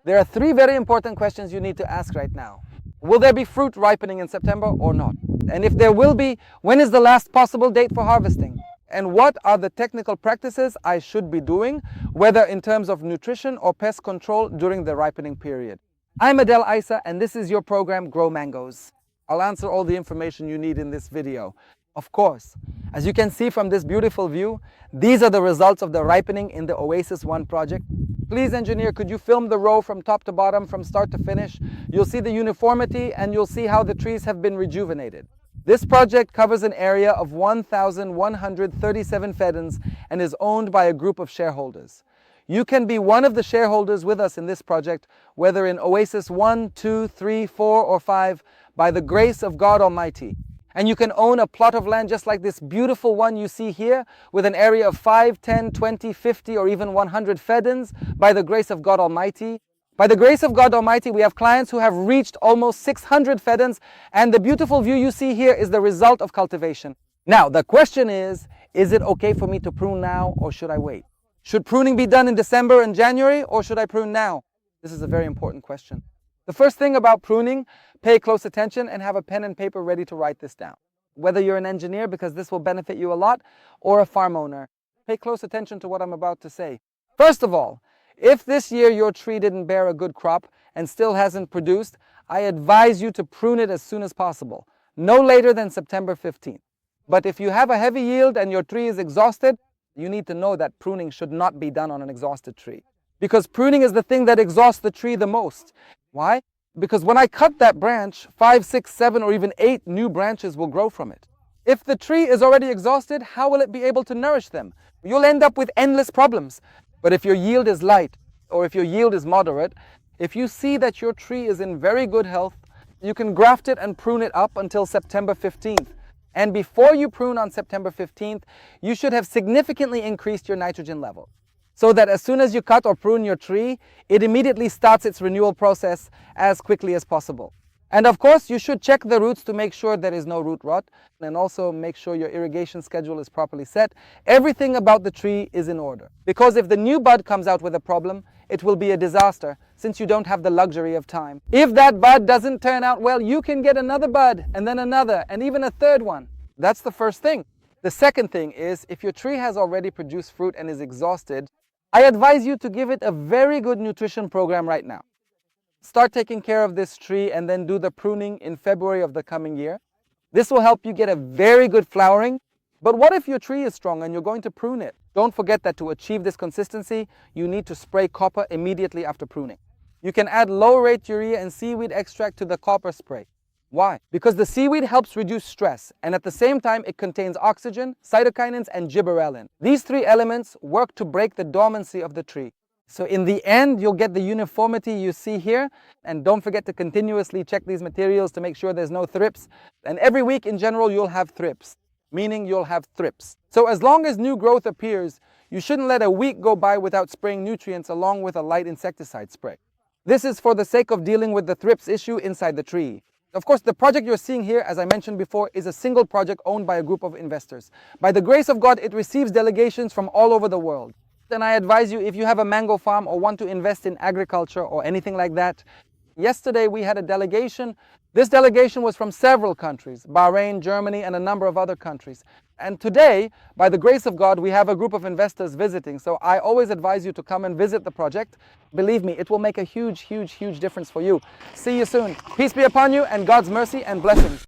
There are three very important questions you need to ask right now. Will there be fruit ripening in September or not? And if there will be, when is the last possible date for harvesting? And what are the technical practices I should be doing, whether in terms of nutrition or pest control during the ripening period? I'm Adel Eissa, and this is your program, Grow Mangoes. I'll answer all the information you need in this video. Of course, as you can see from this beautiful view, these are the results of the ripening in the Oasis 1 project. Please, engineer, could you film the row from top to bottom, from start to finish? You'll see the uniformity and you'll see how the trees have been rejuvenated. This project covers an area of 1,137 fedans and is owned by a group of shareholders. You can be one of the shareholders with us in this project, whether in Oasis 1, 2, 3, 4, or 5, by the grace of God Almighty. And you can own a plot of land just like this beautiful one you see here, with an area of 5, 10, 20, 50, or even 100 fedans, by the grace of God Almighty. By the grace of God Almighty, we have clients who have reached almost 600 fedans, and the beautiful view you see here is the result of cultivation. Now, the question is it okay for me to prune now, or should I wait? Should pruning be done in December and January, or should I prune now? This is a very important question. The first thing about pruning, pay close attention and have a pen and paper ready to write this down. Whether you're an engineer, because this will benefit you a lot, or a farm owner, pay close attention to what I'm about to say. First of all, if this year your tree didn't bear a good crop and still hasn't produced, I advise you to prune it as soon as possible, no later than September 15th. But if you have a heavy yield and your tree is exhausted, you need to know that pruning should not be done on an exhausted tree. Because pruning is the thing that exhausts the tree the most. Why? Because when I cut that branch, 5, 6, 7, or even 8 new branches will grow from it. If the tree is already exhausted, how will it be able to nourish them? You'll end up with endless problems. But if your yield is light, or if your yield is moderate, if you see that your tree is in very good health, you can graft it and prune it up until September 15th. And before you prune on September 15th, you should have significantly increased your nitrogen level, so that as soon as you cut or prune your tree, it immediately starts its renewal process as quickly as possible. And of course, you should check the roots to make sure there is no root rot, and also make sure your irrigation schedule is properly set. Everything about the tree is in order. Because if the new bud comes out with a problem, it will be a disaster, since you don't have the luxury of time. If that bud doesn't turn out well, you can get another bud, and then another, and even a third one. That's the first thing. The second thing is, if your tree has already produced fruit and is exhausted, I advise you to give it a very good nutrition program right now. Start taking care of this tree and then do the pruning in February of the coming year. This will help you get a very good flowering. But what if your tree is strong and you're going to prune it? Don't forget that to achieve this consistency, you need to spray copper immediately after pruning. You can add low-rate urea and seaweed extract to the copper spray. Why? Because the seaweed helps reduce stress, and at the same time it contains oxygen, cytokinins, and gibberellin. These three elements work to break the dormancy of the tree. So in the end, you'll get the uniformity you see here. And don't forget to continuously check these materials to make sure there's no thrips. And every week in general, you'll have thrips, meaning you'll have thrips. So as long as new growth appears, you shouldn't let a week go by without spraying nutrients along with a light insecticide spray. This is for the sake of dealing with the thrips issue inside the tree. Of course, the project you're seeing here, as I mentioned before, is a single project owned by a group of investors. By the grace of God, it receives delegations from all over the world. Then I advise you, if you have a mango farm or want to invest in agriculture or anything like that. Yesterday we had a delegation. This delegation was from several countries, Bahrain, Germany, and a number of other countries. And today, by the grace of God, we have a group of investors visiting. So I always advise you to come and visit the project. Believe me, it will make a huge, huge, huge difference for you. See you soon. Peace be upon you and God's mercy and blessings.